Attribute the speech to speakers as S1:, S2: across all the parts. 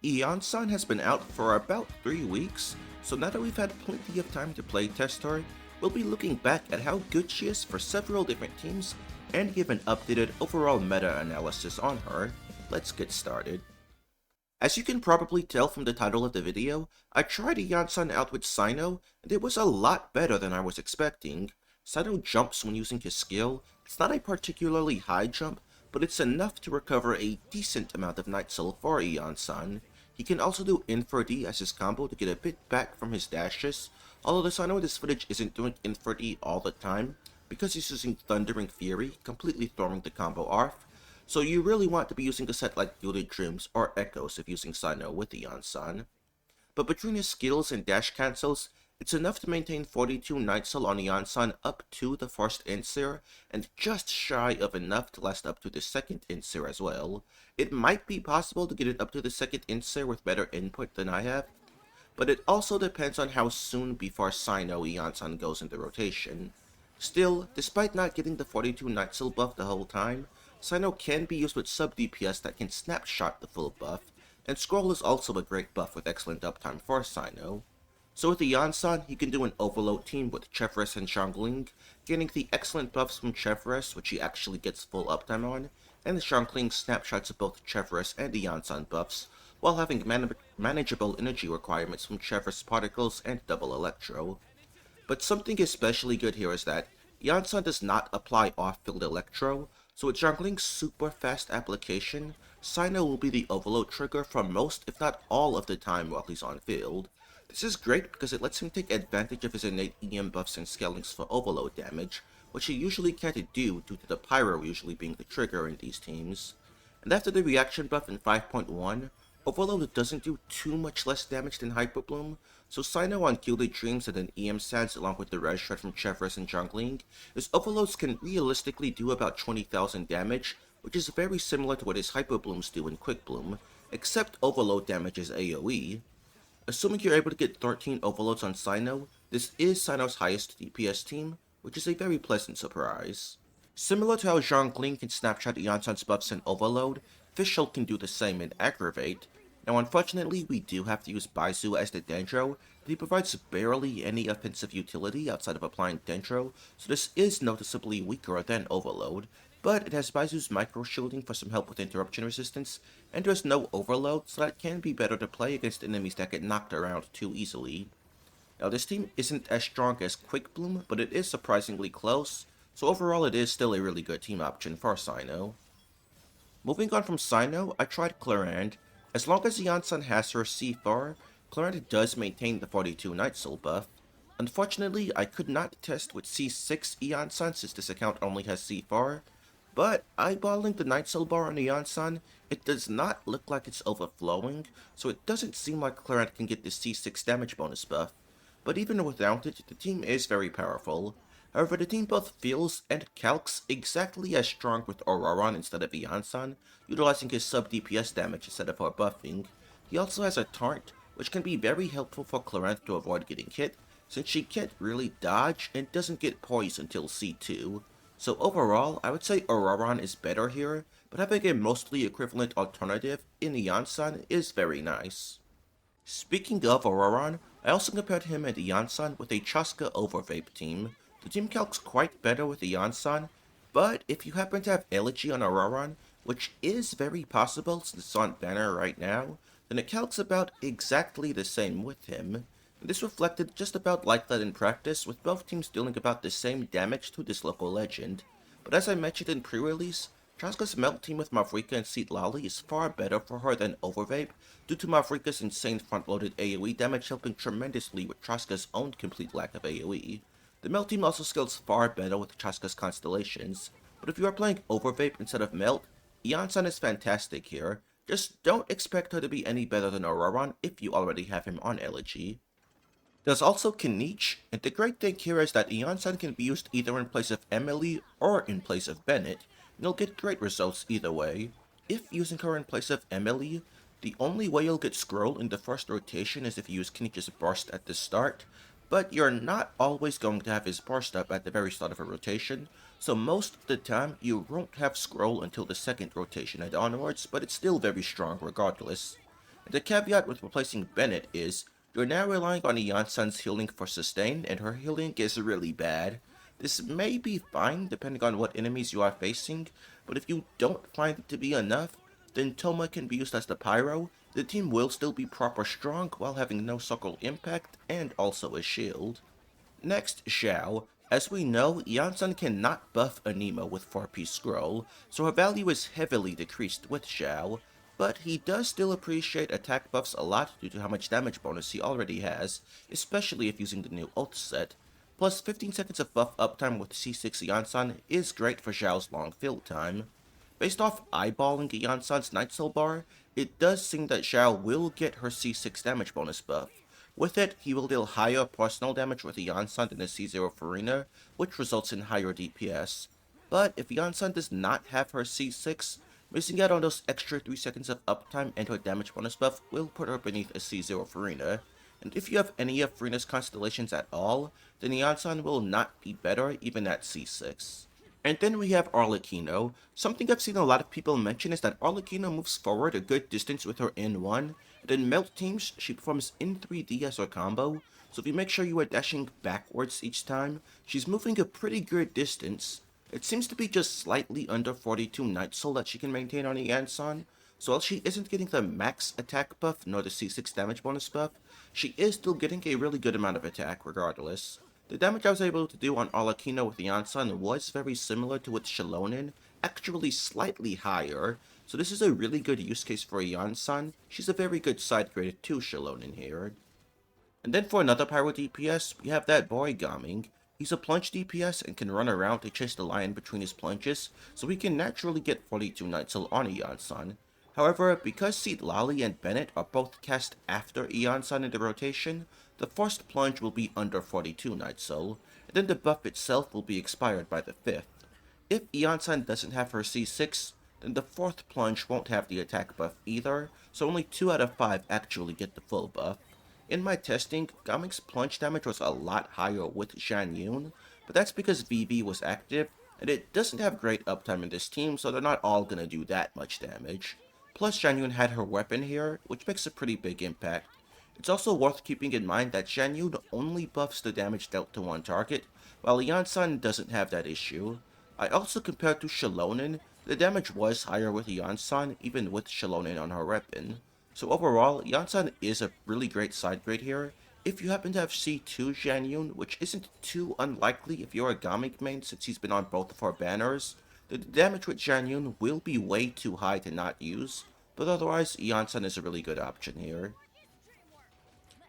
S1: Iansan has been out for about 3 weeks, so now that we've had plenty of time to playtest her, we'll be looking back at how good she is for several different teams and give an updated overall meta-analysis on her. Let's get started. As you can probably tell from the title of the video, I tried Iansan out with Cyno, and it was a lot better than I was expecting. Cyno jumps when using his skill. It's not a particularly high jump, but it's enough to recover a decent amount of Night Soul for Iansan. He can also do Infer-D as his combo to get a bit back from his dashes, although the Cyno in this footage isn't doing Infer-D all the time, because he's using Thundering Fury, completely throwing the combo off. So you really want to be using a set like Gilded Dreams or Echoes if using Cyno with Iansan. But between his skills and dash cancels, it's enough to maintain 42 Night Soul on Iansan up to the first Insir, and just shy of enough to last up to the second Insir as well. It might be possible to get it up to the second Insir with better input than I have, but it also depends on how soon before Cyno Iansan goes into rotation. Still, despite not getting the 42 Night Soul buff the whole time, Cyno can be used with sub DPS that can snapshot the full buff, and Scroll is also a great buff with excellent uptime for Cyno. So with Iansan, he can do an overload team with Chevres and Xiangling, gaining the excellent buffs from Chevres, which he actually gets full uptime on, and the Xiangling snapshots of both Chevres and Iansan buffs, while having manageable energy requirements from Chevres Particles and Double Electro. But something especially good here is that Iansan does not apply off-field Electro, so with Xiangling's super fast application, Cyno will be the overload trigger for most if not all of the time while he's on field. This is great because it lets him take advantage of his innate EM buffs and scalings for overload damage, which he usually can't do due to the Pyro usually being the trigger in these teams. And after the reaction buff in 5.1, Overload doesn't do too much less damage than Hyper Bloom, so Cyno on Gilded Dreams and then EM Sands along with the Res Shred from Chevres and Xiangling, his Overloads can realistically do about 20,000 damage, which is very similar to what his Hyper Blooms do in Quick Bloom, except Overload damage is AoE. Assuming you're able to get 13 Overloads on Cyno, this is Cyno's highest DPS team, which is a very pleasant surprise. Similar to how Xiangling can snapshot Iansan's buffs in Overload, Fischl can do the same in Aggravate. Now unfortunately, we do have to use Baizu as the Dendro, but he provides barely any offensive utility outside of applying Dendro, so this is noticeably weaker than Overload, but it has Baizu's Micro Shielding for some help with interruption resistance, and there's no Overload, so that can be better to play against enemies that get knocked around too easily. Now this team isn't as strong as Quick Bloom, but it is surprisingly close, so overall it is still a really good team option for Cyno. Moving on from Cyno, I tried Clorinde. As long as Iansan has her C4, Clorinde does maintain the 42 Night Soul buff. Unfortunately, I could not test with C6 Iansan since this account only has C4, but eyeballing the Night Soul bar on Iansan, it does not look like it's overflowing, so it doesn't seem like Clorinde can get the C6 damage bonus buff. But even without it, the team is very powerful. However, the team both feels and calcs exactly as strong with Auroron instead of Iansan, utilizing his sub DPS damage instead of her buffing. He also has a taunt, which can be very helpful for Clorinde to avoid getting hit, since she can't really dodge and doesn't get poised until C2. So overall, I would say Auroron is better here, but having a mostly equivalent alternative in Iansan is very nice. Speaking of Auroron, I also compared him and Iansan with a Chasca Overvape team. The team calcs quite better with Iansan, but if you happen to have Elegy on Auroron, which is very possible since it's on banner right now, then it calcs about exactly the same with him. This reflected just about like that in practice, with both teams dealing about the same damage to this local legend. But as I mentioned in pre-release, Chasca's melt team with Mavuika and Seat Lolly is far better for her than Overvape, due to Mavuika's insane front-loaded AoE damage helping tremendously with Chasca's own complete lack of AoE. The Melt team also scales far better with Chasca's constellations, but if you are playing Overvape instead of Melt, Iansan is fantastic here. Just don't expect her to be any better than Auroron if you already have him on Elegy. There's also Kinich, and the great thing here is that Iansan can be used either in place of Emily or in place of Bennett, and you'll get great results either way. If using her in place of Emily, the only way you'll get Scroll in the first rotation is if you use Kinich's Burst at the start, but you're not always going to have his burst up at the very start of a rotation, so most of the time you won't have Scroll until the second rotation and onwards, but it's still very strong regardless. The caveat with replacing Bennett is you're now relying on Iansan's healing for sustain, and her healing is really bad. This may be fine depending on what enemies you are facing, but if you don't find it to be enough, then Toma can be used as the Pyro. The team will still be proper strong while having no circle impact and also a shield. Next, Xiao. As we know, Iansan cannot buff Anemo with 4-piece scroll, so her value is heavily decreased with Xiao, but he does still appreciate attack buffs a lot due to how much damage bonus he already has, especially if using the new ult set. Plus 15 seconds of buff uptime with C6 Iansan is great for Xiao's long field time. Based off eyeballing Iansan's Night Soul bar, it does seem that Xiao will get her C6 damage bonus buff. With it, he will deal higher personal damage with Iansan than a C0 Farina, which results in higher DPS. But if Iansan does not have her C6, missing out on those extra 3 seconds of uptime and her damage bonus buff will put her beneath a C0 Farina. And if you have any of Farina's constellations at all, then Iansan will not be better even at C6. And then we have Arlecchino. Something I've seen a lot of people mention is that Arlecchino moves forward a good distance with her N1, and in melt teams, she performs in 3D as her combo, so if you make sure you are dashing backwards each time, she's moving a pretty good distance. It seems to be just slightly under 42 Night Soul that she can maintain on Iansan, so while she isn't getting the max attack buff nor the C6 damage bonus buff, she is still getting a really good amount of attack regardless. The damage I was able to do on Arlecchino with Iansan was very similar to with Xiaonin, actually slightly higher, so this is a really good use case for Iansan. She's a very good side grade to Xiaonin here. And then for another pyro DPS, we have that boy Gaming. He's a plunge DPS and can run around to chase the lion between his plunges, so he can naturally get 42 Night Soul on Iansan. However, because Seed Lali and Bennett are both cast after Iansan in the rotation, the first plunge will be under 42 Night Soul, and then the buff itself will be expired by the 5th. If Iansan doesn't have her C6, then the 4th plunge won't have the attack buff either, so only 2 out of 5 actually get the full buff. In my testing, Gaming's plunge damage was a lot higher with Zhan Yun, but that's because VV was active, and it doesn't have great uptime in this team, so they're not all gonna do that much damage. Plus Zhan Yun had her weapon here, which makes a pretty big impact. It's also worth keeping in mind that Zhan Yun only buffs the damage dealt to one target, while Iansan doesn't have that issue. I also compared to Xiaonin, the damage was higher with Iansan, even with Xiaonin on her weapon. So overall, Iansan is a really great side grade here. If you happen to have C2 Zhan Yun, which isn't too unlikely if you're a Gaming main since he's been on both of our banners, the damage with Zhan Yun will be way too high to not use, but otherwise, Iansan is a really good option here.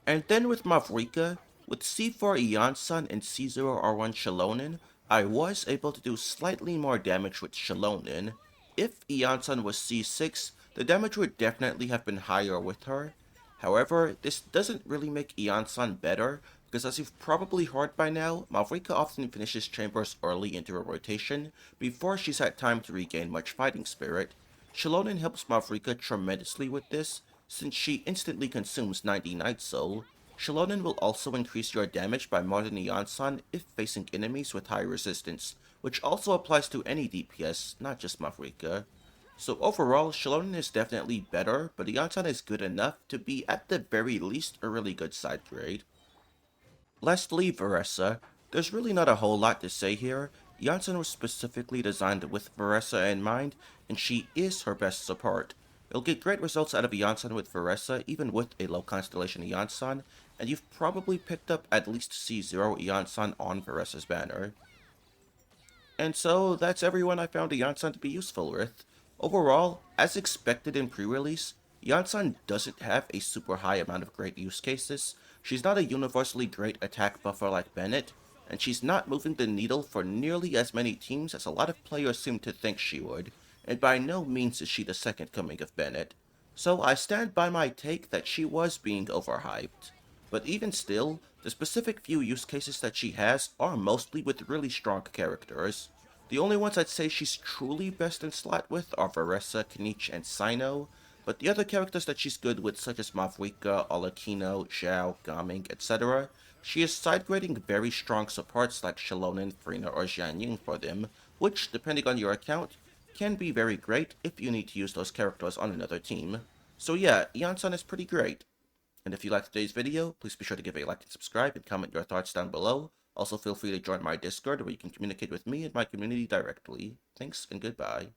S1: And then with Mavuika, with C4 Iansan and C0 R1 Xiaonin, I was able to do slightly more damage with Xiaonin. If Iansan was C6, the damage would definitely have been higher with her. However, this doesn't really make Iansan better, because as you've probably heard by now, Mavuika often finishes chambers early into her rotation, before she's had time to regain much fighting spirit. Xiaonin helps Mavuika tremendously with this, since she instantly consumes 90 Night Soul. Xiaonin will also increase your damage by more than Iansan if facing enemies with high resistance, which also applies to any DPS, not just Mavuika. So overall, Xiaonin is definitely better, but Iansan is good enough to be at the very least a really good side grade. Lastly, Varesa. There's really not a whole lot to say here. Iansan was specifically designed with Varesa in mind, and she is her best support. You'll get great results out of Iansan with Varesa, even with a low constellation Iansan, and you've probably picked up at least C0 Iansan on Varesa's banner. And so, that's everyone I found Iansan to be useful with. Overall, as expected in pre-release, Iansan doesn't have a super high amount of great use cases, she's not a universally great attack buffer like Bennett, and she's not moving the needle for nearly as many teams as a lot of players seem to think she would, and by no means is she the second coming of Bennett. So I stand by my take that she was being overhyped. But even still, the specific few use cases that she has are mostly with really strong characters. The only ones I'd say she's truly best in slot with are Varesa, Kinich, and Cyno, but the other characters that she's good with such as Mavuika, Arlecchino, Xiao, Gaming, etc., she is side-grading very strong supports like Xiaonin, Farina, or Zhan Yun for them, which, depending on your account, can be very great if you need to use those characters on another team. So yeah, Iansan is pretty great. And if you liked today's video, please be sure to give a like and subscribe and comment your thoughts down below. Also feel free to join my Discord where you can communicate with me and my community directly. Thanks and goodbye.